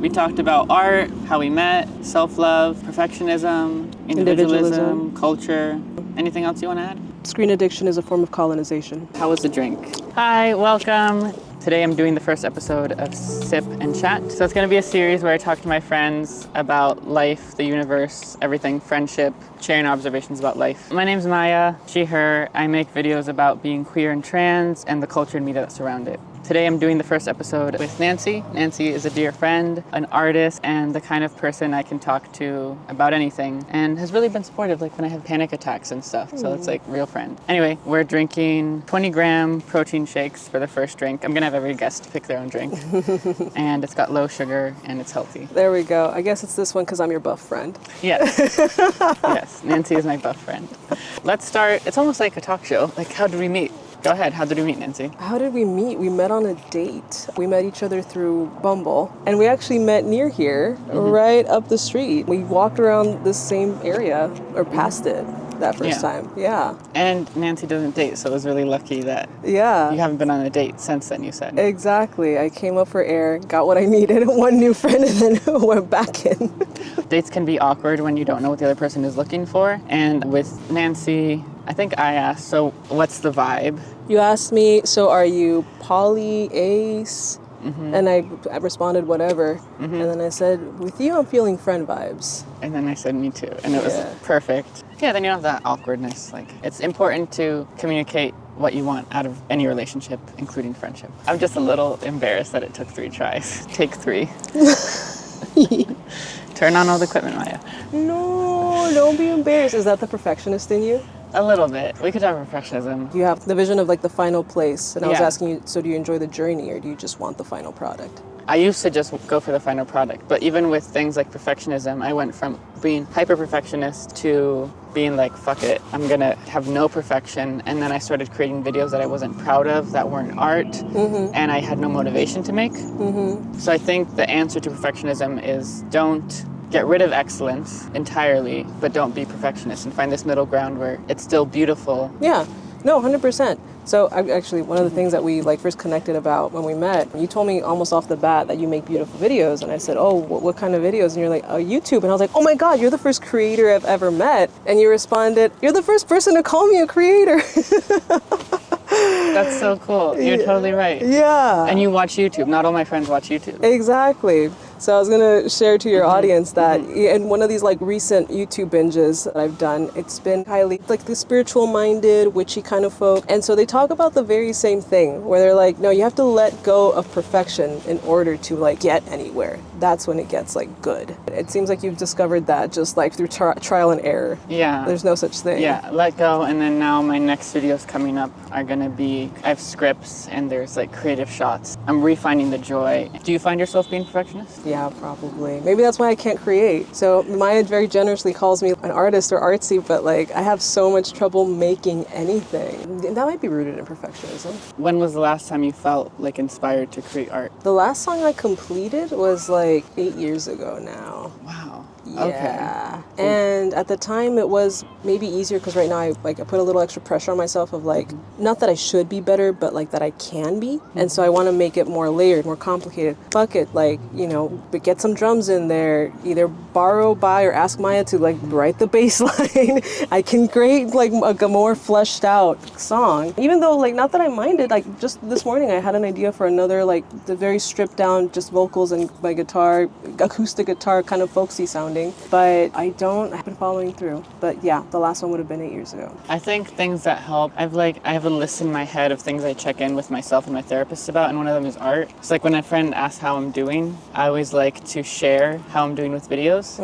We talked about art, how we met, self-love, perfectionism, individualism, culture. Anything else you want to add? Screen addiction is a form of colonization. How was the drink? Hi, welcome. Today I'm doing the first episode of Sip and Chat. So it's going to be a series where I talk to my friends about life, the universe, everything, friendship, sharing observations about life. My name's Maya, she, her. I make videos about being queer and trans and the culture and media that surround it. Today I'm doing the first episode with Nancy. Nancy is a dear friend, an artist, and the kind of person I can talk to about anything, and has really been supportive like when I have panic attacks and stuff. So it's like real friend. Anyway, we're drinking 20-gram protein shakes for the first drink. I'm gonna have every guest pick their own drink. And it's got low sugar and it's healthy. There we go. I guess it's this one because I'm your buff friend. Yes. Yes, Nancy is my buff friend. Let's start. It's almost like a talk show. Like, how did we meet? Go ahead. How did we meet, Nancy? How did we meet? We met on a date. We met each other through Bumble. And we actually met near here, right up the street. We walked around the same area, or past it, that first time. Yeah. And Nancy doesn't date, so it was really lucky that you haven't been on a date since then, you said. Exactly. I came up for air, got what I needed, one new friend, and then went back in. Dates can be awkward when you don't know what the other person is looking for. And with Nancy, I think I asked, so what's the vibe? You asked me, so are you poly, ace? And I responded, whatever. And then I said, with you, I'm feeling friend vibes. And then I said, me too. And it was perfect. Yeah, then you don't have that awkwardness. Like, it's important to communicate what you want out of any relationship, including friendship. I'm just a little embarrassed that it took 3 tries. Take 3. Turn on all the equipment, Maya. No, don't be embarrassed. Is that the perfectionist in you? A little bit. We could have perfectionism. You have the vision of like the final place. And I was asking you, so do you enjoy the journey or do you just want the final product? I used to just go for the final product. But even with things like perfectionism, I went from being hyper-perfectionist to being like, fuck it, I'm gonna have no perfection. And then I started creating videos that I wasn't proud of, that weren't art, and I had no motivation to make. So I think the answer to perfectionism is don't get rid of excellence entirely, but don't be perfectionist, and find this middle ground where it's still beautiful. Yeah, no, 100%. So actually, one of the things that we like first connected about when we met, you told me almost off the bat that you make beautiful videos, and I said, oh, what kind of videos? And you're like, oh, YouTube. And I was like, oh my God, you're the first creator I've ever met. And you responded, you're the first person to call me a creator. That's so cool. You're totally right. Yeah. And you watch YouTube. Not all my friends watch YouTube. Exactly. So I was going to share to your audience that in one of these like recent YouTube binges that I've done, it's been highly like the spiritual minded, witchy kind of folk. And so they talk about the very same thing where they're like, no, you have to let go of perfection in order to like get anywhere. That's when it gets like good. It seems like you've discovered that just like through trial and error. Yeah. There's no such thing. Yeah, let go. And then now my next videos coming up are going to be, I have scripts and there's like creative shots. I'm refining the joy. Do you find yourself being perfectionist? Yeah, probably. Maybe that's why I can't create. So Maya very generously calls me an artist or artsy, but like I have so much trouble making anything. That might be rooted in perfectionism. When was the last time you felt like inspired to create art? The last song I completed was like 8 years ago now. Wow. Yeah. Okay. And at the time it was maybe easier because right now I put a little extra pressure on myself of like, not that I should be better, but like that I can be. And so I want to make it more layered, more complicated. Fuck it, like, you know, but get some drums in there, either borrow, buy, or ask Maya to like write the bass line. I can create like a more fleshed out song. Even though like, not that I minded, like just this morning I had an idea for another like the very stripped down just vocals and my guitar, acoustic guitar kind of folksy sounding. But I've been following through. But yeah, the last one would have been 8 years ago. I think things that help, I have a list in my head of things I check in with myself and my therapist about, and one of them is art. It's like when a friend asks how I'm doing, I always like to share how I'm doing with videos.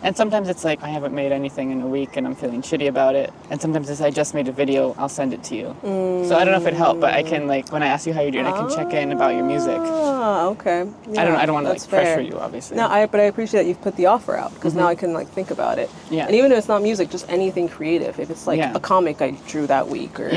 And sometimes it's like I haven't made anything in a week and I'm feeling shitty about it. And sometimes it's I just made a video, I'll send it to you. So I don't know if it helped, but I can like, when I ask you how you're doing, I can check in about your music. Okay. Yeah, I don't want to like pressure you, obviously. No, but I appreciate that you've put the offer out because now I can like think about it. Yeah. And even if it's not music, just anything creative. If it's like a comic I drew that week or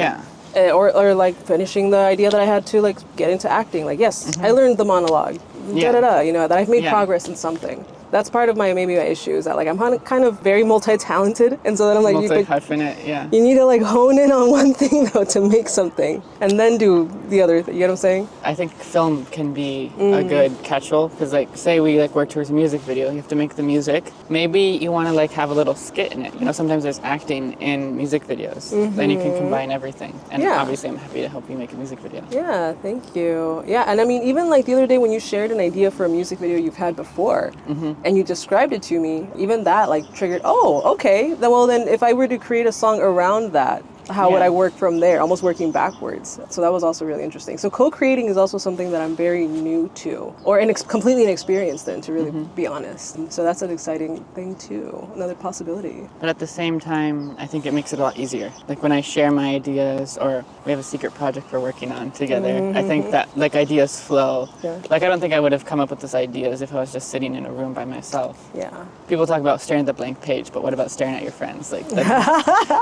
or like finishing the idea that I had to like get into acting. Like, yes, I learned the monologue. You know, that I've made progress in something. That's part of my issue is that like I'm kind of very multi-talented, and so then I'm like multi-hyphenate, yeah. You need to like hone in on one thing though to make something, and then do the other thing. You know what I'm saying? I think film can be a good catch-all because, like, say we like work towards a music video, you have to make the music. Maybe you want to like have a little skit in it. You know, sometimes there's acting in music videos. Then you can combine everything. And obviously, I'm happy to help you make a music video. Yeah, thank you. Yeah, and I mean, even like the other day when you shared an idea for a music video you've had before, and you described it to me, even that like triggered. Oh, okay. Then if I were to create a song around that, how would I work from there, almost working backwards? So that was also really interesting. So co-creating is also something that I'm very new to, or completely inexperienced in, to really be honest. And so that's an exciting thing too, another possibility. But at the same time, I think it makes it a lot easier. Like when I share my ideas, or we have a secret project we're working on together, I think that like ideas flow. Yeah. Like I don't think I would have come up with these ideas if I was just sitting in a room by myself. Yeah. People talk about staring at the blank page, but what about staring at your friends? Like,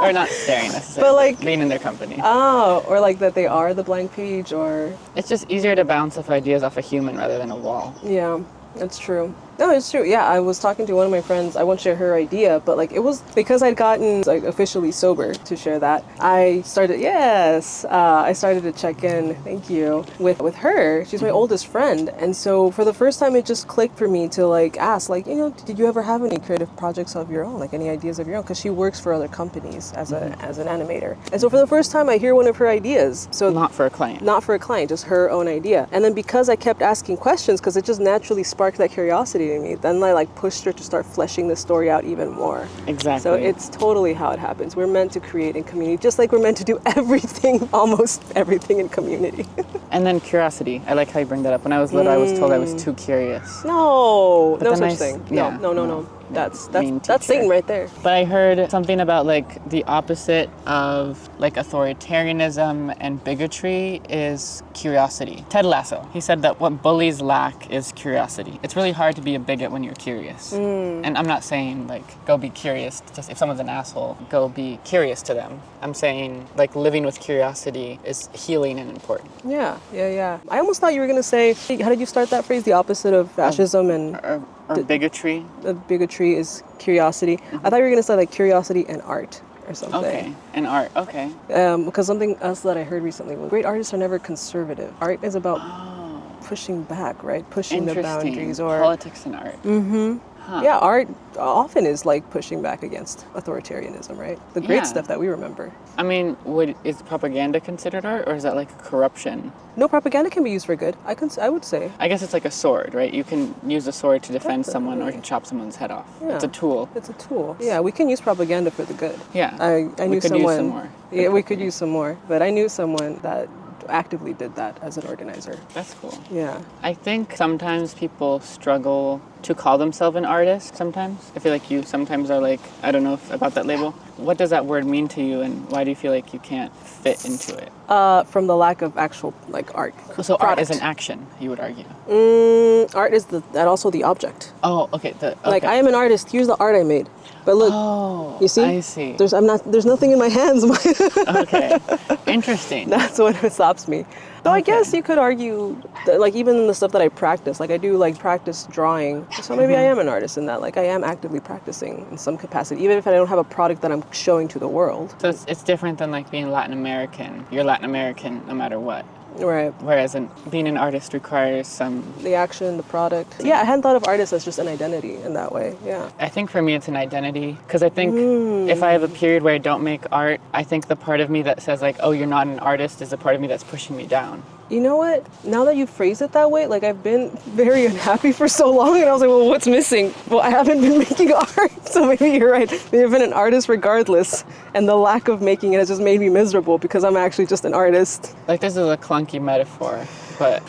or not staring necessarily. But like being in their company. Oh, or like that they are the blank page, or it's just easier to bounce off ideas off a human rather than a wall. Yeah, that's true. No, it's true. Yeah, I was talking to one of my friends. I won't share her idea, but like it was because I'd gotten like officially sober to share that. I started to check in. Thank you with her. She's my oldest friend, and so for the first time, it just clicked for me to like ask, like, you know, did you ever have any creative projects of your own, like any ideas of your own? Because she works for other companies as an animator, and so for the first time, I hear one of her ideas. So not for a client, just her own idea. And then because I kept asking questions, because it just naturally sparked that curiosity to me, then I like pushed her to start fleshing the story out even more. Exactly. So it's totally how it happens. We're meant to create in community, just like we're meant to do everything, almost everything in community. And then curiosity. I like how you bring that up. When I was little, I was told I was too curious. No such thing. Yeah, No. That's Satan right there. But I heard something about like the opposite of like authoritarianism and bigotry is curiosity. Ted Lasso, he said that what bullies lack is curiosity. It's really hard to be a bigot when you're curious. And I'm not saying like go be curious, just if someone's an asshole, go be curious to them. I'm saying like living with curiosity is healing and important. Yeah. I almost thought you were gonna say, how did you start that phrase? The opposite of fascism or bigotry. Bigotry is curiosity. I thought you were going to say like curiosity and art or something. Okay, and art, okay. Because something else that I heard recently was great artists are never conservative. Art is about pushing back, right? Pushing the boundaries. Or politics and art. Yeah, art often is like pushing back against authoritarianism, right? The great stuff that we remember. I mean, is propaganda considered art, or is that like corruption? No, propaganda can be used for good. I would say. I guess it's like a sword, right? You can use a sword to defend someone or to chop someone's head off. Yeah. It's a tool. It's a tool. Yeah, we can use propaganda for the good. Yeah. I knew we could someone. Use some more. Yeah, we could use some more. But I knew someone that actively did that as an organizer. That's cool. Yeah. I think sometimes people struggle to call themselves an artist sometimes. I feel like you sometimes are like, I don't know about that label. What does that word mean to you, and why do you feel like you can't fit into it? From the lack of actual like art. So art is an action, you would argue. Art is also the object. Oh, okay. Like I am an artist. Here's the art I made. But look, you see? I see. There's nothing in my hands. Okay, interesting. That's what stops me. Though I guess you could argue that, like, even in the stuff that I practice, like I do like practice drawing. So maybe I am an artist in that. Like I am actively practicing in some capacity, even if I don't have a product that I'm showing to the world. So it's different than like being Latin American. You're Latin American no matter what. Right. Whereas being an artist requires the action, the product. Yeah, I hadn't thought of artist as just an identity in that way. Yeah. I think for me it's an identity, because I think if I have a period where I don't make art, I think the part of me that says like, oh, you're not an artist is the part of me that's pushing me down. You know what? Now that you phrase it that way, like I've been very unhappy for so long, and I was like, well, what's missing? Well, I haven't been making art, so maybe you're right. Maybe I've been an artist regardless, and the lack of making it has just made me miserable because I'm actually just an artist. Like this is a clunky metaphor, but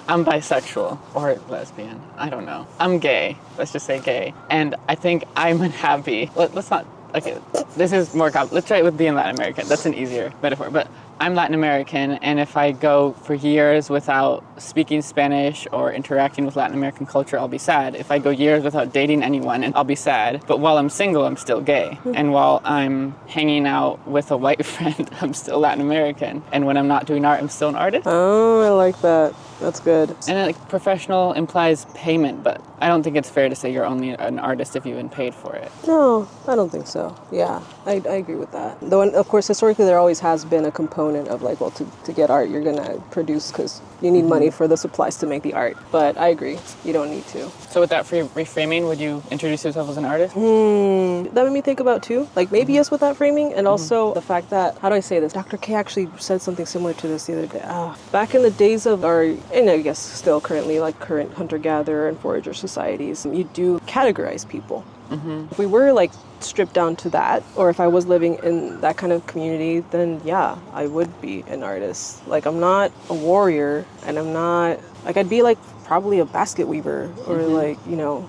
I'm bisexual or lesbian. I don't know. I'm gay. Let's just say gay. And I think I'm unhappy. Let's not. Okay, this is more complicated. Let's try it with being Latin American. That's an easier metaphor. But I'm Latin American, and if I go for years without speaking Spanish or interacting with Latin American culture, I'll be sad. If I go years without dating anyone, and I'll be sad. But while I'm single, I'm still gay. And while I'm hanging out with a white friend, I'm still Latin American. And when I'm not doing art, I'm still an artist. Oh, I like that. That's good. And like professional implies payment, but I don't think it's fair to say you're only an artist if you've been paid for it. No, I don't think so. Yeah, I agree with that. Though, of course, historically there always has been a component of like, well, to get art, you're gonna produce because you need money for the supplies to make the art. But I agree, you don't need to. So with that reframing, would you introduce yourself as an artist? That made me think about too, like maybe yes with that framing, and also the fact that, how do I say this? Dr. K actually said something similar to this the other day. Back in the days of our, and I guess still currently, like current hunter-gatherer and forager societies, you do categorize people. If we were like stripped down to that, or if I was living in that kind of community, then yeah, I would be an artist. Like I'm not a warrior, and I'm not, like I'd be like probably a basket weaver, or like, you know,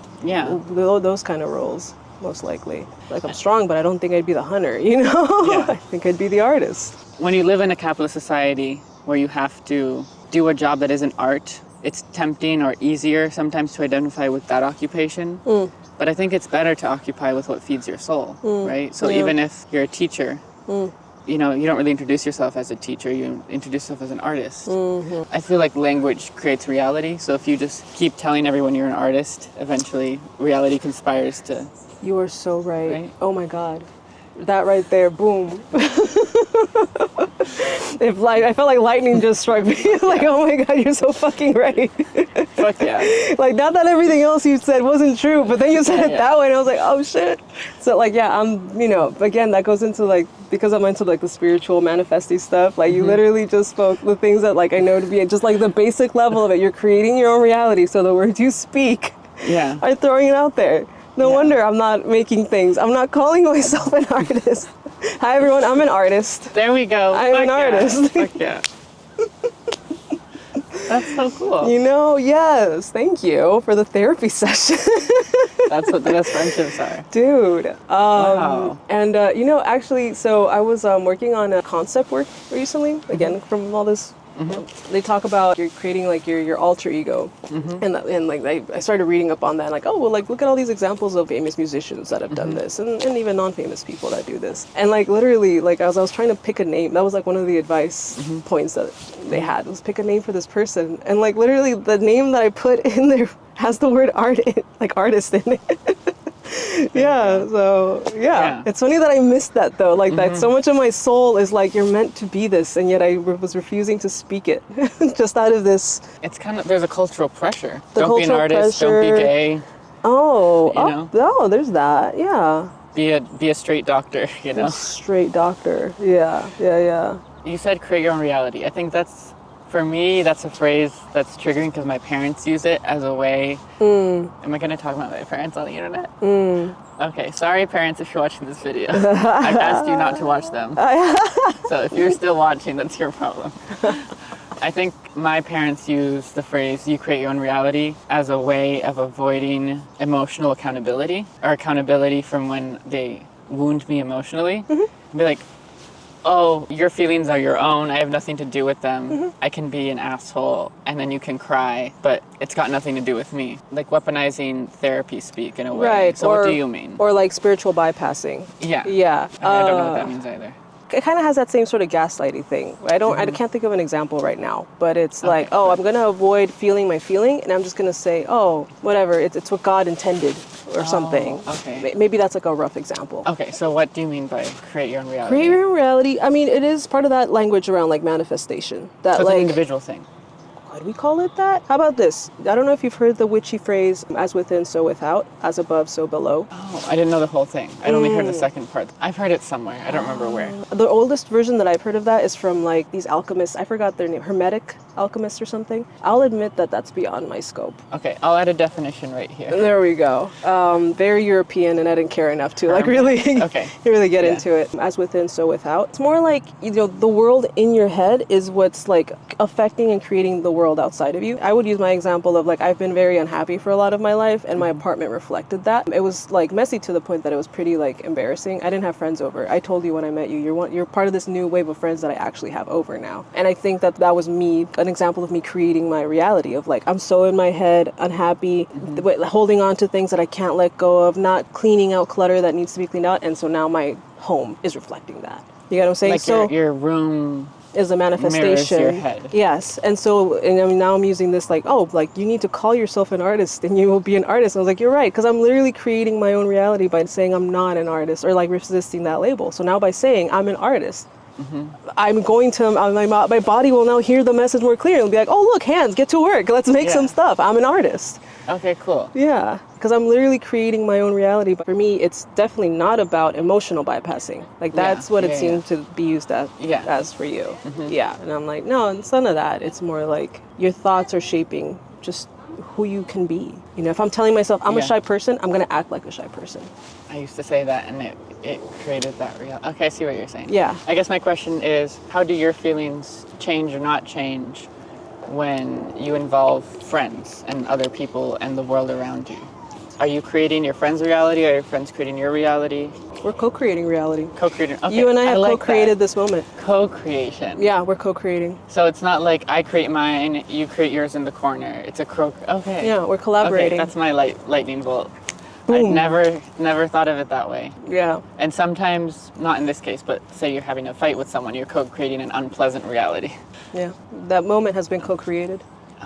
those kind of roles, most likely. Like I'm strong, but I don't think I'd be the hunter, you know? Yeah. I think I'd be the artist. When you live in a capitalist society where you have to do a job that isn't art, it's tempting or easier sometimes to identify with that occupation. But I think it's better to occupy with what feeds your soul, right? So even if you're a teacher, you know, you don't really introduce yourself as a teacher, you introduce yourself as an artist. I feel like language creates reality. So if you just keep telling everyone you're an artist, eventually reality conspires to... You are so right. Oh my God. That right there, boom. I felt like lightning just struck me. Like, oh my God, you're so fucking right. Fuck yeah. Like, not that everything else you said wasn't true, but then you said it that way, and I was like, oh shit. So like, yeah, I'm, you know, again, that goes into like, because I'm into like the spiritual manifesting stuff, like you literally just spoke the things that like I know to be just like the basic level of it. You're creating your own reality, so the words you speak are throwing it out there. No wonder I'm not making things. I'm not calling myself an artist. Hi everyone, I'm an artist. There we go. I'm an artist. Fuck yeah. That's so cool. You know, yes. Thank you for the therapy session. That's what the best friendships are. Dude. Wow. And, you know, actually, so I was working on a concept work recently, again, from all this. They talk about you're creating like your alter ego, and like I started reading up on that, and like, oh well, like look at all these examples of famous musicians that have done this, and even non-famous people that do this, and like literally, like as I was trying to pick a name, that was like one of the advice points that they had was pick a name for this person, and like literally the name that I put in there has the word art, like artist in it. Yeah. It's funny that I missed that though. Like that so much of my soul is like, you're meant to be this, and yet I was refusing to speak it just out of this. It's kind of, there's a cultural pressure. The Don't be an artist, pressure. don't be gay. Oh, there's that. Yeah. Be a straight doctor, you know? A straight doctor. Yeah. You said create your own reality. I think that's, for me, that's a phrase that's triggering because my parents use it as a way. Am I going to talk about my parents on the internet? Okay, sorry parents if you're watching this video. I've asked you not to watch them. So if you're still watching, that's your problem. I think my parents use the phrase, you create your own reality, as a way of avoiding emotional accountability, or accountability from when they wound me emotionally. Be like, oh, your feelings are your own. I have nothing to do with them. I can be an asshole and then you can cry, but it's got nothing to do with me. Like weaponizing therapy speak in a way. Right. So what do you mean? Or like spiritual bypassing. Yeah. Yeah. I don't know what that means either. It kind of has that same sort of gaslighting thing. I can't think of an example right now, but it's like, oh, I'm going to avoid feeling my feeling, and I'm just going to say, oh, whatever, it's what God intended, or something. Okay. Maybe that's like a rough example. Okay, so what do you mean by create your own reality? Create your own reality. I mean, it is part of that language around like manifestation. That so it's like an individual thing. Would we call it that? How about this? I don't know if you've heard the witchy phrase, as within, so without, as above, so below. Oh, I didn't know the whole thing. I only heard the second part. I've heard it somewhere. I don't remember where. The oldest version that I've heard of that is from like these alchemists. I forgot their name. Hermetic alchemists or something. I'll admit that that's beyond my scope. Okay, I'll add a definition right here. There we go. Very European, and I didn't care enough to like really, really get into it. As within, so without. It's more like, you know, the world in your head is what's like affecting and creating the world outside of you. I would use my example of like, I've been very unhappy for a lot of my life, and my apartment reflected that. It was like messy to the point that it was pretty like embarrassing. I didn't have friends over. I told you when I met you, you're part of this new wave of friends that I actually have over now. And I think that was me, an example of me creating my reality of like, I'm so in my head, unhappy, holding on to things that I can't let go of, not cleaning out clutter that needs to be cleaned out. And so now my home is reflecting that. You get what I'm saying? Like so your room is a manifestation. Mirrors your head. Yes. And so, and I mean, now I'm using this like, oh, like you need to call yourself an artist and you will be an artist. And I was like, you're right. Because I'm literally creating my own reality by saying I'm not an artist or like resisting that label. So now by saying I'm an artist, I'm going to, my body will now hear the message more clearly and be like, oh, look, hands, get to work. Let's make some stuff. I'm an artist. Okay, cool. Yeah, because I'm literally creating my own reality. But for me, it's definitely not about emotional bypassing. Like that's what it seemed to be used as for you. Yeah, and I'm like, no, it's none of that. It's more like your thoughts are shaping just who you can be. You know, if I'm telling myself I'm a shy person, I'm going to act like a shy person. I used to say that, and it created that reality. Okay, I see what you're saying. Yeah. I guess my question is, how do your feelings change or not change when you involve friends and other people and the world around you? Are you creating your friend's reality, or are your friends creating your reality? We're co-creating reality. Co-creating. Okay, you and I have like co-created this moment. Co-creation. Yeah, we're co-creating. So it's not like I create mine, you create yours in the corner. It's a okay. Yeah, we're collaborating. Okay, that's my lightning bolt. Boom. I never thought of it that way. Yeah. And sometimes, not in this case, but say you're having a fight with someone, you're co-creating an unpleasant reality. Yeah, that moment has been co-created.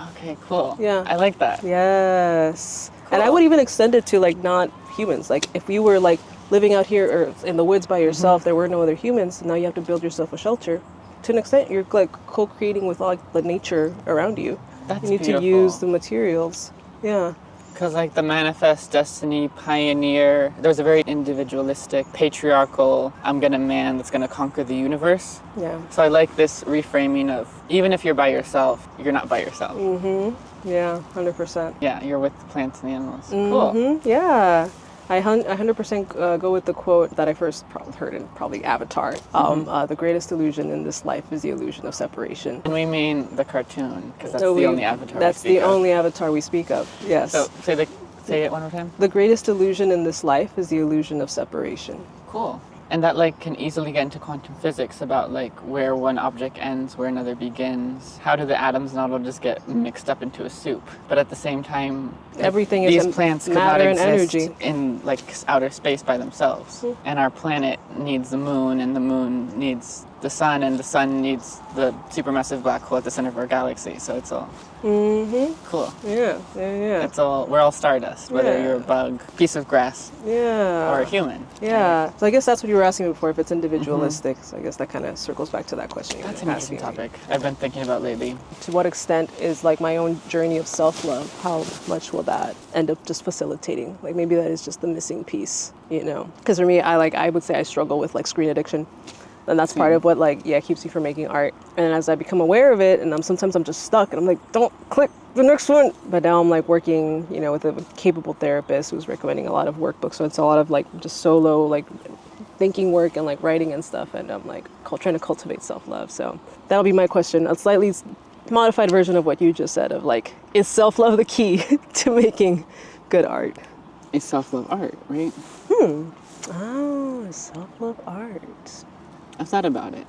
Okay, cool. Yeah. I like that. Yes. Cool. And I would even extend it to like not humans. Like if you were like living out here or in the woods by yourself, there were no other humans, and now you have to build yourself a shelter. To an extent, you're like co-creating with all the nature around you. That's you need beautiful. to use the materials. Yeah. Because like the manifest destiny pioneer, there's a very individualistic, patriarchal, I'm gonna man that's gonna conquer the universe. Yeah. So I like this reframing of, even if you're by yourself, you're not by yourself. Yeah, 100%. Yeah, you're with the plants and the animals. Cool. Yeah. I 100% go with the quote that I first heard in probably Avatar. The greatest illusion in this life is the illusion of separation. And we mean the cartoon, because that's the only avatar That's we speak the of. only avatar we speak of, yes. So say it one more time. The greatest illusion in this life is the illusion of separation. Cool. And that like can easily get into quantum physics about like where one object ends, where another begins. How do the atoms not all just get mixed up into a soup? But at the same time, everything these is plants could matter not and exist energy in like outer space by themselves. And our planet needs the moon, and the moon needs the sun, and the sun needs the supermassive black hole at the center of our galaxy. So it's all cool. Yeah. It's all, we're all stardust, whether you're a bug, piece of grass, or a human. Yeah. So I guess that's what you were asking before, if it's individualistic. So I guess that kind of circles back to that question. That's an interesting topic I've been thinking about lately. To what extent is like my own journey of self-love, how much will that end up just facilitating? Like maybe that is just the missing piece, you know? Because for me, I would say I struggle with like screen addiction. And that's part of what keeps me from making art. And as I become aware of it, and sometimes I'm just stuck and I'm like, don't click the next one. But now I'm like working, with a capable therapist who's recommending a lot of workbooks. So it's a lot of like just solo like thinking work and like writing and stuff. And I'm like trying to cultivate self-love. So that'll be my question. A slightly modified version of what you just said of like, is self-love the key to making good art? Is self-love art, right? Oh, self-love art. I've thought about it.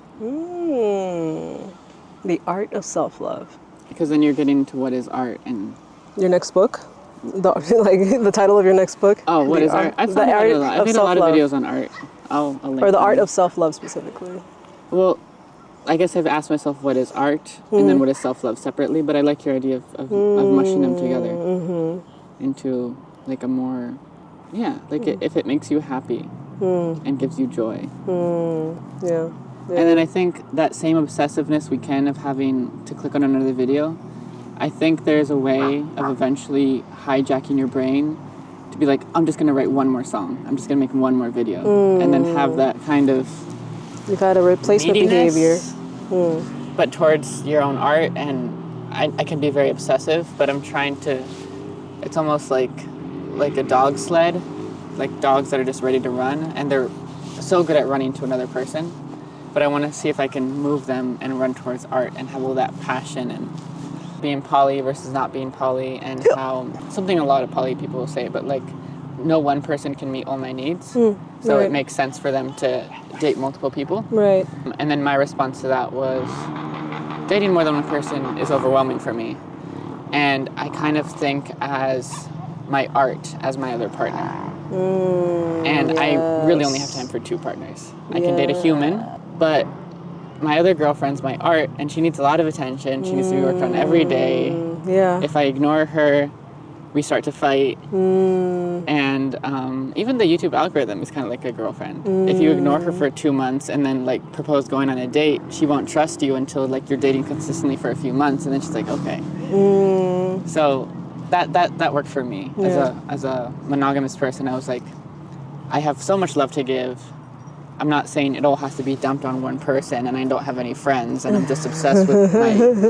The art of self-love. Because then you're getting to what is art and... Your next book? The title of your next book? Oh, what is art? I've thought about it a lot. I've made a lot of videos on art. I'll link or the them. art of self-love specifically. Well, I guess I've asked myself what is art and then what is self-love separately, but I like your idea of mushing them together into like a more... Yeah, like if it makes you happy and gives you joy. Yeah. And then I think that same obsessiveness we can of having to click on another video, I think there's a way of eventually hijacking your brain to be like, I'm just going to write one more song. I'm just going to make one more video. And then have that kind of... You've had a replacement behavior. But towards your own art, and I can be very obsessive, but I'm trying to... It's almost like a dog sled, like dogs that are just ready to run, and they're so good at running to another person. But I want to see if I can move them and run towards art and have all that passion and being poly versus not being poly, and how something a lot of poly people will say, but like no one person can meet all my needs. So it makes sense for them to date multiple people. Right. And then my response to that was dating more than one person is overwhelming for me. And I kind of think as my art as my other partner. And I really only have time for two partners. I can date a human, but my other girlfriend's my art, and she needs a lot of attention. She needs to be worked on every day. Yeah. If I ignore her, we start to fight. And even the YouTube algorithm is kind of like a girlfriend. If you ignore her for 2 months and then like propose going on a date, she won't trust you until like you're dating consistently for a few months, and then she's like, okay. So that worked for me. As a monogamous person. I was like, I have so much love to give. I'm not saying it all has to be dumped on one person, and I don't have any friends, and I'm just obsessed with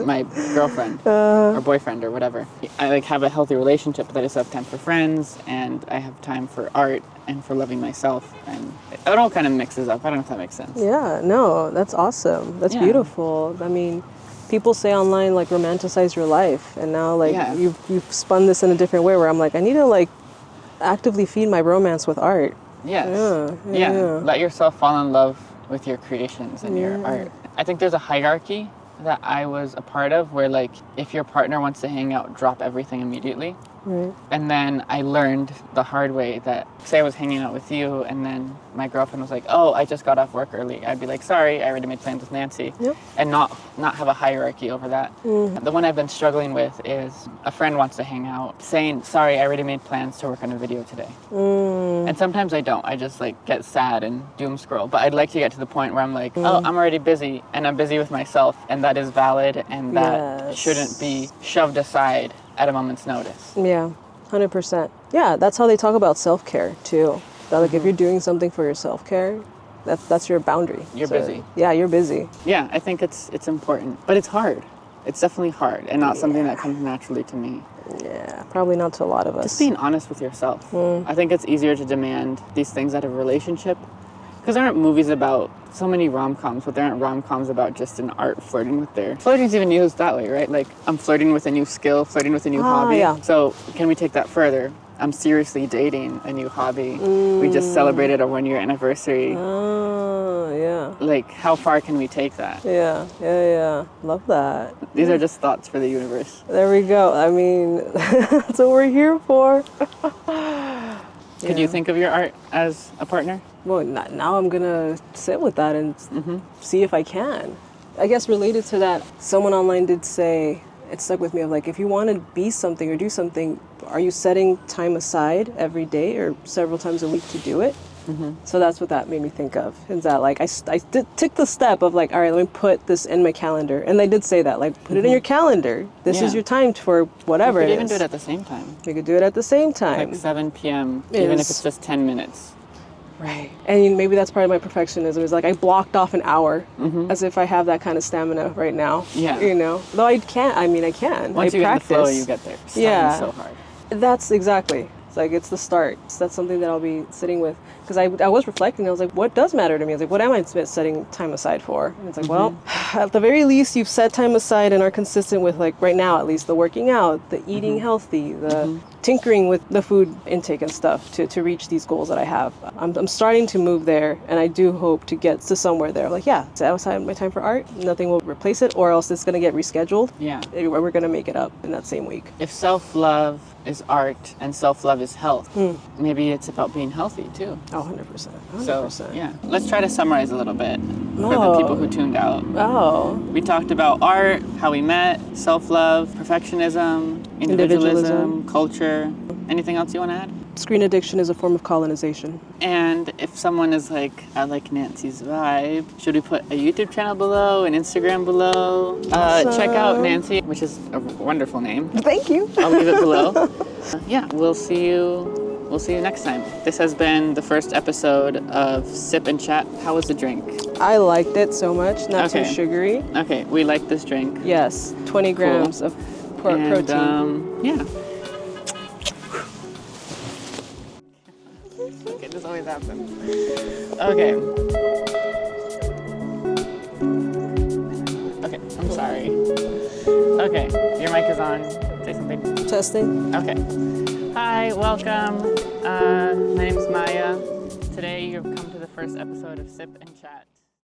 my girlfriend or boyfriend or whatever. I like have a healthy relationship, but I just have time for friends, and I have time for art and for loving myself, and it all kind of mixes up. I don't know if that makes sense. Yeah, no, that's awesome. That's beautiful. I mean, people say online like romanticize your life, and now like you've spun this in a different way where I'm like, I need to like actively feed my romance with art. Yes. Yeah. Let yourself fall in love with your creations and your art. I think there's a hierarchy that I was a part of where like if your partner wants to hang out, drop everything immediately. Right. And then I learned the hard way that, say I was hanging out with you and then my girlfriend was like, oh, I just got off work early. I'd be like, sorry, I already made plans with Nancy. Yep. And not have a hierarchy over that. The one I've been struggling with is a friend wants to hang out, saying, sorry, I already made plans to work on a video today. And sometimes I don't. I just like get sad and doom scroll. But I'd like to get to the point where I'm like, oh, I'm already busy and I'm busy with myself, and that is valid, and that shouldn't be shoved aside at a moment's notice. Yeah, 100%. Yeah, that's how they talk about self-care too. That like if you're doing something for your self-care, that's your boundary. You're busy. Yeah, you're busy. Yeah, I think it's important, but it's hard. It's definitely hard and not something that comes naturally to me. Yeah, probably not to a lot of us. Just being honest with yourself. I think it's easier to demand these things out of a relationship, because there aren't movies about so many rom-coms, but there aren't rom-coms about just an art flirting with their... Flirting's even used that way, right? Like, I'm flirting with a new skill, flirting with a new hobby. Yeah. So can we take that further? I'm seriously dating a new hobby. We just celebrated our 1-year anniversary. Oh, yeah. Like, how far can we take that? Yeah. Love that. These are just thoughts for the universe. There we go. I mean, that's what we're here for. Could you think of your art as a partner? Well, now I'm gonna sit with that and see if I can. I guess related to that, someone online did say, it stuck with me, of like, if you want to be something or do something, are you setting time aside every day or several times a week to do it? So that's what that made me think of, is that like I took the step of like, all right, let me put this in my calendar. And they did say that, like, put it in your calendar. This is your time for whatever it is. You could even do it at the same time. You could do it at the same time. Like 7 p.m., even if it's just 10 minutes. Right. And maybe that's part of my perfectionism, is like I blocked off an hour as if I have that kind of stamina right now. Yeah. You know, though I can't, I mean, I can. Once I you practice. get in the flow, you get there. Starting so hard. That's exactly. It's like, it's the start. So that's something that I'll be sitting with. Because I was reflecting, I was like, what does matter to me? I was like, what am I setting time aside for? And it's like, well, at the very least, you've set time aside and are consistent with, like, right now at least, the working out, the eating healthy, the tinkering with the food intake and stuff to reach these goals that I have. I'm starting to move there, and I do hope to get to somewhere there. Like, yeah, set aside my time for art, nothing will replace it, or else it's going to get rescheduled. Yeah. We're going to make it up in that same week. If self-love is art and self-love is health, maybe it's about being healthy too. Oh, 100%. 100%. So, yeah. Let's try to summarize a little bit for the people who tuned out. We talked about art, how we met, self-love, perfectionism, individualism, culture. Anything else you want to add? Screen addiction is a form of colonization. And if someone is like, I like Nancy's vibe, should we put a YouTube channel below, an Instagram below? Check out Nancy, which is a wonderful name. Thank you. I'll leave it below. Yeah, we'll see you next time. This has been the first episode of Sip and Chat. How was the drink? I liked it so much. Not too sugary. Okay, we like this drink. Yes, 20 grams of protein. Yeah. Okay, this always happens. Okay. Okay, I'm sorry. Okay, your mic is on. Say something. Testing. Okay. Hi, welcome. My name is Maya. Today you've come to the first episode of Sip and Chat.